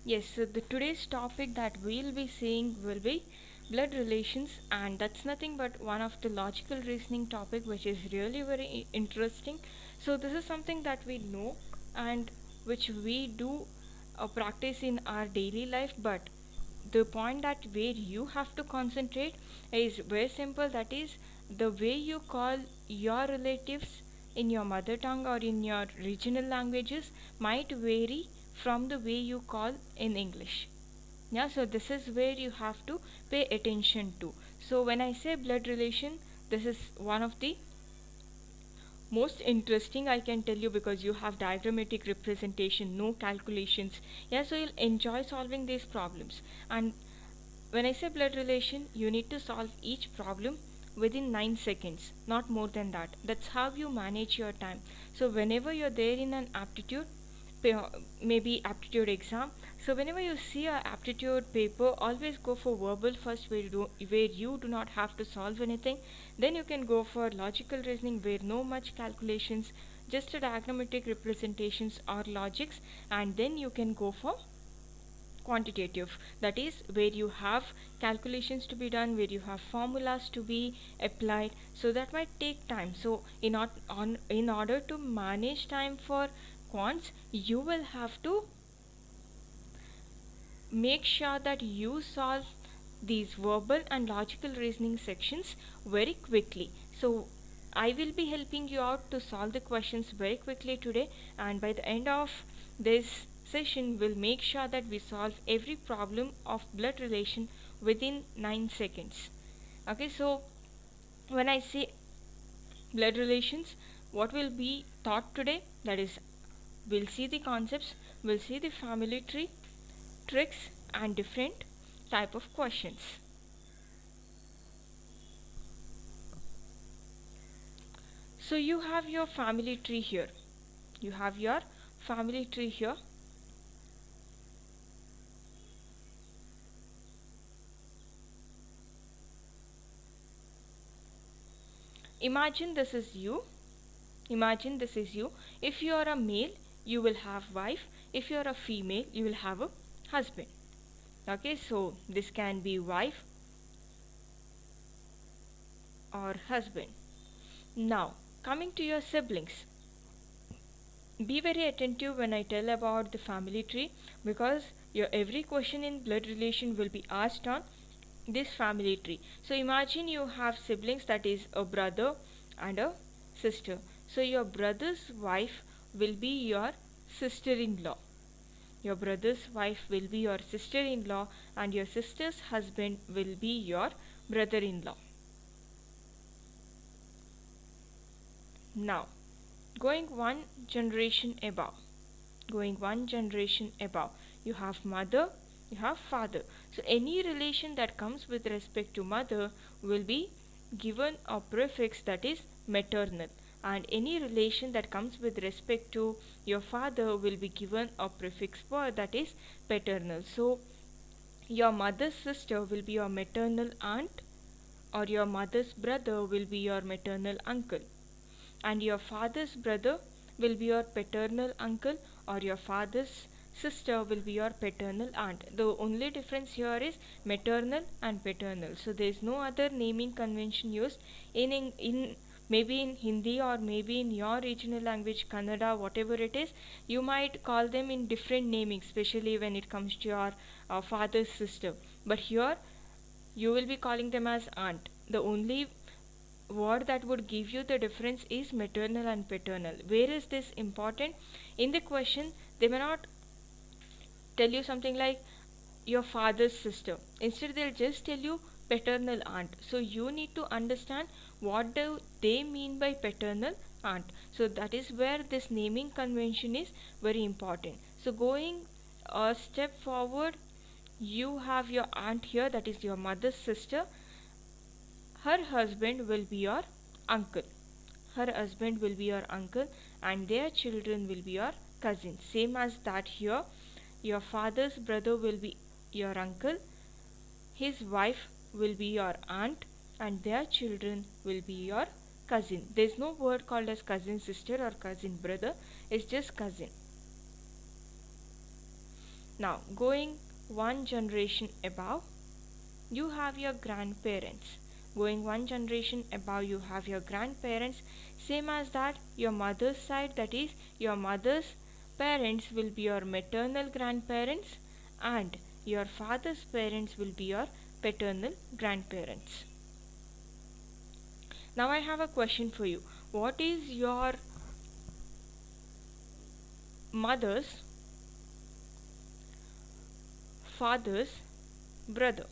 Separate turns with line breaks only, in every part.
Yes, so the today's topic that we'll be seeing will be blood relations, and that's nothing but one of the logical reasoning topic which is really very interesting. So this is something that we know and which we do practice in our daily life, but the point that where you have to concentrate is very simple, that is the way you call your relatives in your mother tongue or in your regional languages might vary from the way you call in English. Yeah, so this is where you have to pay attention to. So when I say blood relation, this is one of the most interesting I can tell you, because you have diagrammatic representation, no calculations. Yeah, so you'll enjoy solving these problems. And when I say blood relation, you need to solve each problem within 9 seconds, not more than that. That's how you manage your time. So whenever you're there in an aptitude, maybe aptitude exam, so whenever you see a aptitude paper, always go for verbal first, where you do not have to solve anything. Then you can go for logical reasoning where no much calculations, just a diagrammatic representations or logics, and then you can go for quantitative, that is where you have calculations to be done, where you have formulas to be applied, so that might take time. So in order to manage time for quants, you will have to make sure that you solve these verbal and logical reasoning sections very quickly. So I will be helping you out to solve the questions very quickly today, and by the end of this session we'll make sure that we solve every problem of blood relation within 9 seconds. Okay, so when I say blood relations, what will be taught today, that is we'll see the concepts, we'll see the family tree, tricks, and different type of questions. So you have your family tree here. You have your family tree here. Imagine this is you. Imagine this is you. If you are a male, you will have wife. If you are a female, you will have a husband. Okay, so this can be wife or husband. Now, coming to your siblings, be very attentive when I tell about the family tree, because your every question in blood relation will be asked on this family tree. So imagine you have siblings, that is a brother and a sister. So your brother's wife will be your sister-in-law. Your brother's wife will be your sister-in-law, and your sister's husband will be your brother-in-law. Now, going one generation above, going one generation above, you have mother, you have father. So any relation that comes with respect to mother will be given a prefix, that is maternal, and any relation that comes with respect to your father will be given a prefix for, that is paternal. So your mother's sister will be your maternal aunt, or your mother's brother will be your maternal uncle, and your father's brother will be your paternal uncle, or your father's sister will be your paternal aunt. The only difference here is maternal and paternal. So there is no other naming convention used in maybe in Hindi, or maybe in your regional language Kannada, whatever it is, you might call them in different naming, especially when it comes to your father's sister. But here you will be calling them as aunt. The only word that would give you the difference is maternal and paternal. Where is this important? In the question, they may not tell you something like your father's sister. Instead, they'll just tell you paternal aunt. So you need to understand what do they mean by paternal aunt. So that is where this naming convention is very important. So going a step forward, you have your aunt here, that is your mother's sister. Her husband will be your uncle. Her husband will be your uncle, and their children will be your cousins. Same as that here, your father's brother will be your uncle, his wife will be your aunt, and their children will be your cousin. There's no word called as cousin sister or cousin brother, it's just cousin. Now, going one generation above, you have your grandparents. Going one generation above, you have your grandparents. Same as that, your mother's side, that is, your mother's parents will be your maternal grandparents, and your father's parents will be your paternal grandparents. Now, I have a question for you. What is your mother's father's brother?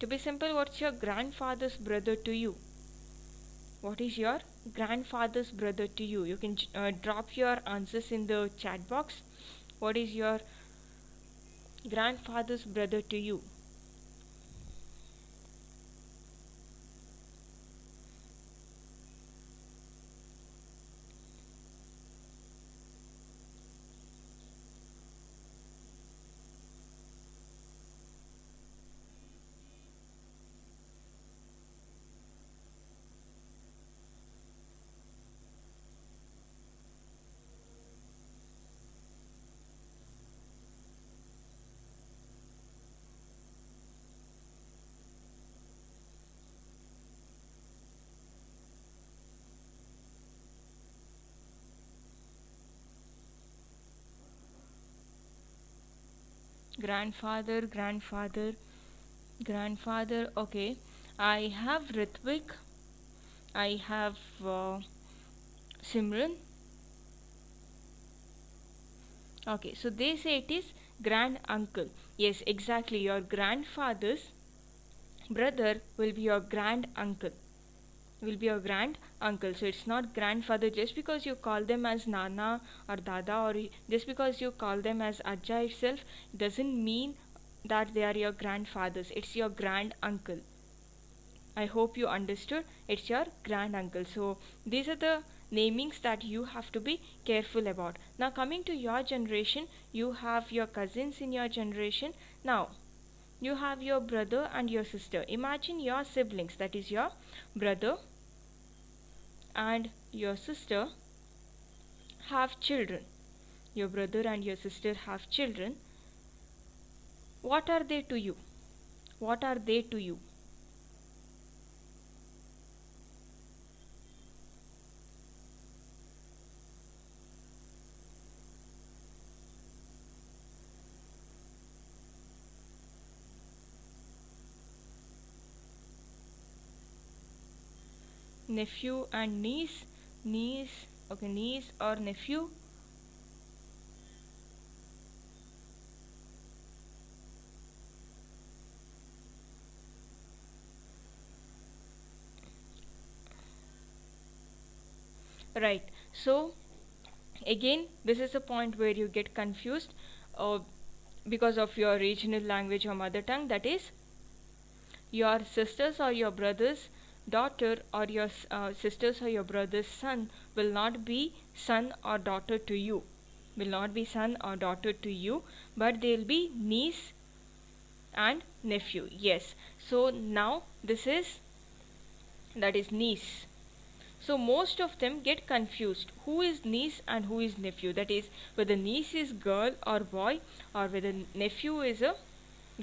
To be simple, what's your grandfather's brother to you? What is your grandfather's brother to you? You can drop your answers in the chat box. What is your grandfather's brother to you? Grandfather, grandfather, grandfather. Okay, I have Ritvik. I have Simran. Okay, so they say it is grand uncle. Yes, exactly. Your grandfather's brother will be your grand uncle. Will be your grand uncle. So it's not grandfather just because you call them as Nana or Dada, or just because you call them as Ajja itself doesn't mean that they are your grandfathers. It's your grand uncle. I hope you understood. It's your grand uncle. So these are the namings that you have to be careful about. Now, coming to your generation, you have your cousins in your generation. Now, you have your brother and your sister. Imagine your siblings, that is, your brother and your sister have children. Your brother and your sister have children. What are they to you? What are they to you? Nephew and niece. Niece, okay, niece or nephew. Right. So again, this is a point where you get confused uh, because of your regional language or mother tongue, that is, your sisters or your brother's daughter or your sisters or your brother's son will not be son or daughter to you, will not be son or daughter to you, but they'll be niece and nephew. Yes, so now this is, that is, niece. So most of them get confused who is niece and who is nephew, that is, whether niece is girl or boy, or whether nephew is a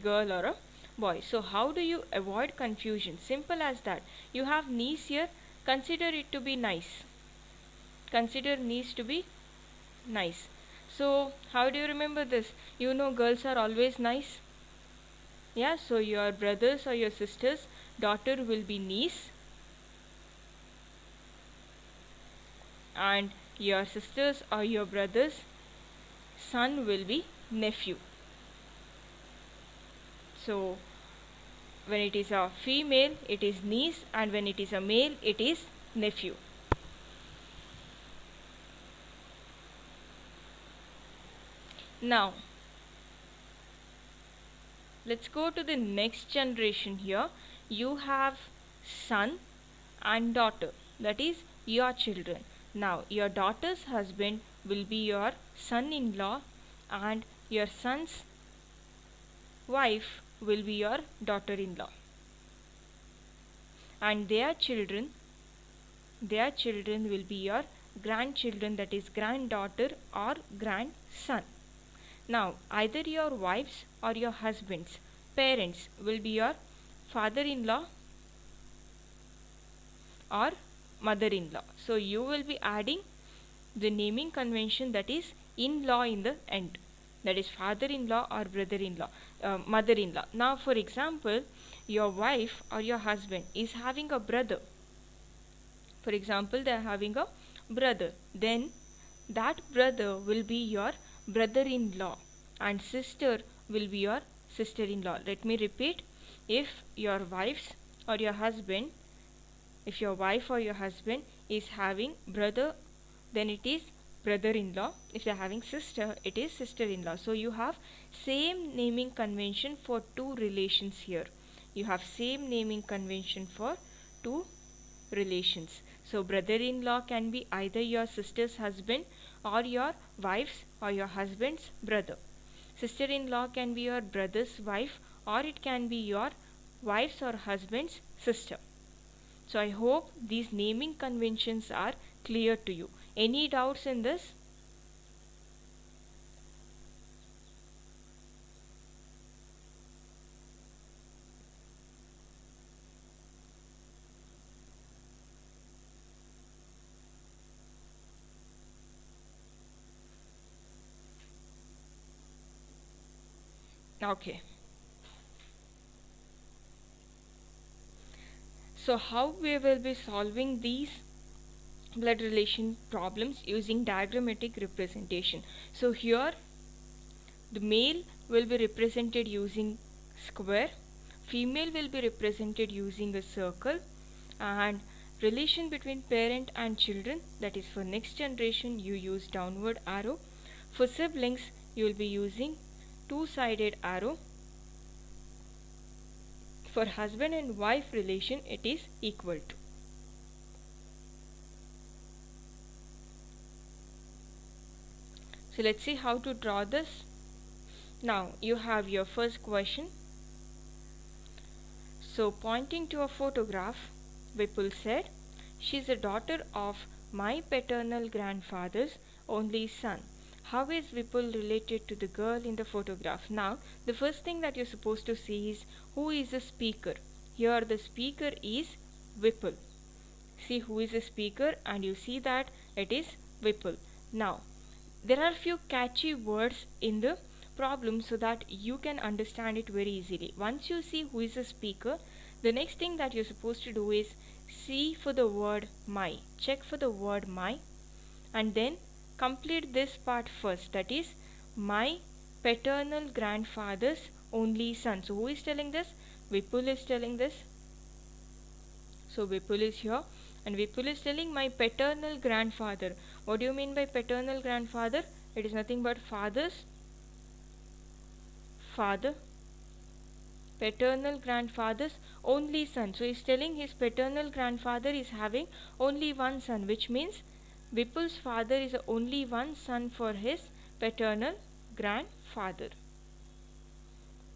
girl or a boy. So how do you avoid confusion? Simple as that. You have niece here, consider it to be nice. Consider niece to be nice. So how do you remember this? You know girls are always nice. Yeah, so your brothers or your sisters daughter will be niece, and your sisters or your brothers son will be nephew. So when it is a female it is niece, and when it is a male it is nephew. Now let's go to the next generation here. You have son and daughter, that is, your children. Now your daughter's husband will be your son-in-law, and your son's wife will be your daughter-in-law, and their children will be your grandchildren, that is, granddaughter or grandson. Now, either your wife's or your husband's parents will be your father-in-law or mother-in-law. So you will be adding the naming convention, that is in-law, in the end, that is father-in-law or brother-in-law, mother-in-law. Now for example, your wife or your husband is having a brother. For example, they are having a brother, then that brother will be your brother-in-law and sister will be your sister-in-law. Let me repeat. If your wife's or your husband, if your wife or your husband is having brother, then it is brother-in-law. If they are having sister, it is sister-in-law. So you have same naming convention for two relations here. You have same naming convention for two relations. So brother-in-law can be either your sister's husband or your wife's or your husband's brother. Sister-in-law can be your brother's wife or it can be your wife's or husband's sister. So I hope these naming conventions are clear to you. Any doubts in this? Okay. So how we will be solving these blood relation problems using diagrammatic representation. So here the male will be represented using square, female will be represented using a circle, and relation between parent and children, that is for next generation you use downward arrow. For siblings you will be using two-sided arrow. For husband and wife relation it is equal to. So let's see how to draw this. Now you have your first question. So pointing to a photograph, Vipul said, "She is a daughter of my paternal grandfather's only son." How is Vipul related to the girl in the photograph? Now the first thing that you're supposed to see is who is the speaker. Here the speaker is Vipul. See who is the speaker and you see that it is Vipul. Now there are few catchy words in the problem so that you can understand it very easily. Once you see who is the speaker, the next thing that you're supposed to do is see for the word my. Check for the word my and then complete this part first, that is my paternal grandfather's only son. So who is telling this? Vipul is telling this. So Vipul is here and Vipul is telling my paternal grandfather. What do you mean by paternal grandfather? It is nothing but father's father. Paternal grandfather's only son. So he is telling his paternal grandfather is having only one son, which means Vipul's father is only one son for his paternal grandfather.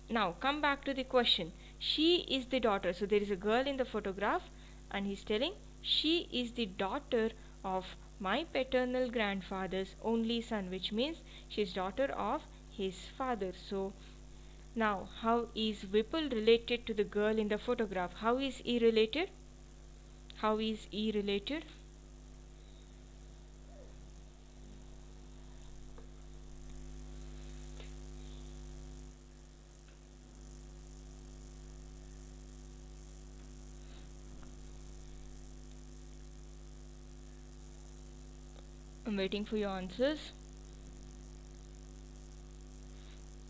Now come back to the question. She is the daughter. So there is a girl in the photograph and he's telling she is the daughter of my paternal grandfather's only son, which means she is daughter of his father. So now how is Vipul related to the girl in the photograph? How is he related? How is he related? I'm waiting for your answers.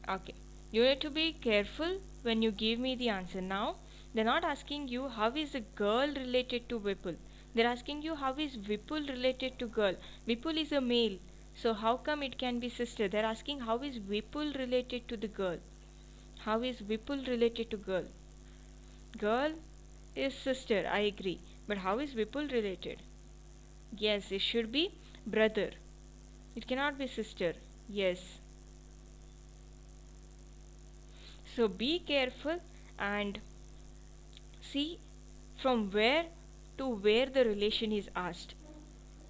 Okay. You need to be careful when you give me the answer. Now, they're not asking you how is a girl related to Vipul. They're asking you how is Vipul related to girl. Vipul is a male. So how come it can be sister? They're asking how is Vipul related to the girl. How is Vipul related to girl? Girl is sister, I agree. But how is Vipul related? Yes, it should be brother. It cannot be sister. Yes. So be careful and see from where to where the relation is asked.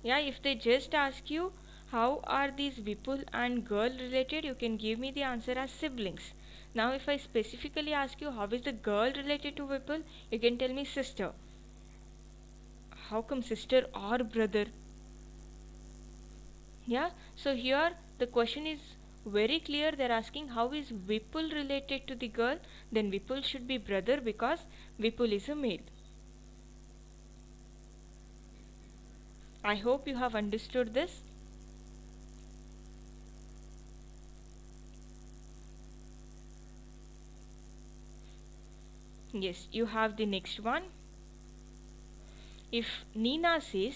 Yeah, if they just ask you how are these Vipul and girl related? You can give me the answer as siblings. Now if I specifically ask you how is the girl related to Vipul, you can tell me sister. How come sister or brother? Yeah, so here the question is very clear. They're asking how is Vipul related to the girl? Then Vipul should be brother because Vipul is a male. I hope you have understood this. Yes, you have the next one. If Nina says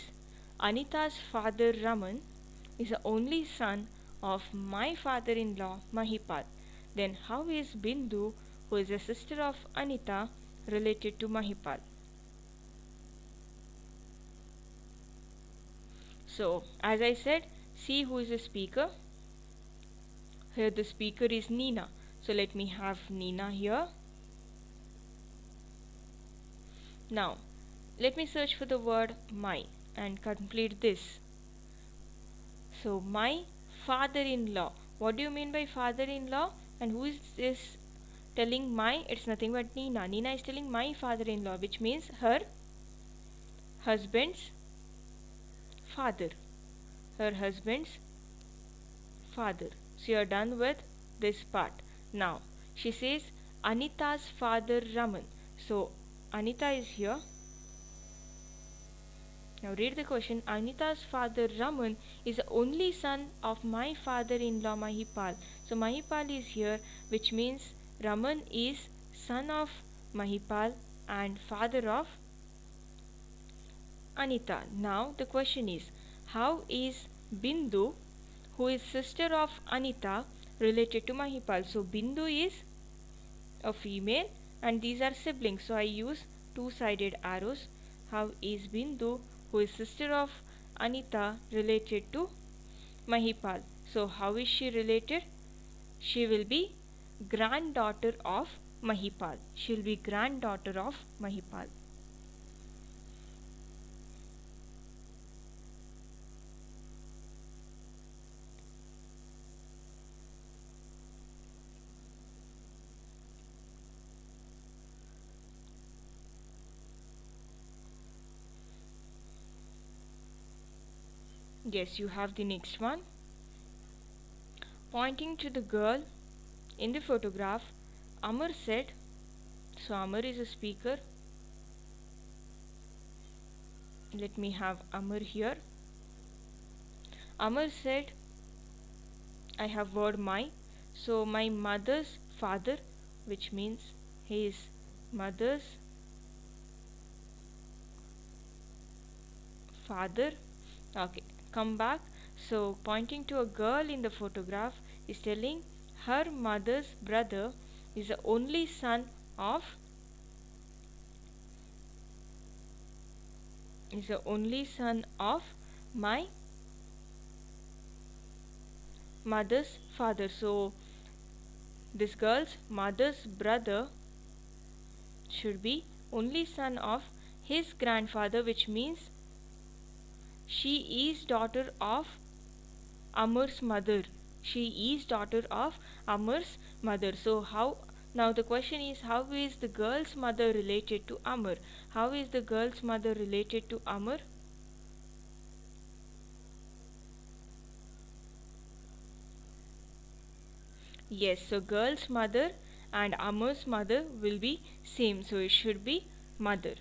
Anita's father Raman is the only son of my father-in-law Mahipal, then how is Bindu, who is a sister of Anita, related to Mahipal? So, as I said, see who is the speaker. Here the speaker is Nina. So let me have Nina here. Now, let me search for the word my and complete this. So, my father-in-law. What do you mean by father-in-law? And who is this telling my? It's nothing but Nina. Nina is telling my father-in-law, which means her husband's father. Her husband's father. So, you are done with this part. Now, she says Anita's father Raman. So, Anita is here. Now read the question. Anita's father Raman is the only son of my father-in-law Mahipal. So Mahipal is here, which means Raman is son of Mahipal and father of Anita. Now the question is, how is Bindu, who is sister of Anita, related to Mahipal? So Bindu is a female and these are siblings. So I use two-sided arrows. How is Bindu, who is sister of Anita, related to Mahipal? So how is she related? She will be granddaughter of Mahipal. She will be granddaughter of Mahipal. Yes, you have the next one. Pointing to the girl in the photograph, Amar said, so Amar is a speaker. Let me have Amar here. Amar said, I have word my. So my mother's father, which means his mother's father. Okay, come back. So pointing to a girl in the photograph is telling her mother's brother is the only son of my mother's father. So this girl's mother's brother should be only son of his grandfather, which means she is daughter of Amar's mother. She is daughter of Amar's mother. So how now the question is, how is the girl's mother related to Amar? How is the girl's mother related to Amar? Yes, so girl's mother and Amar's mother will be same. So it should be mother.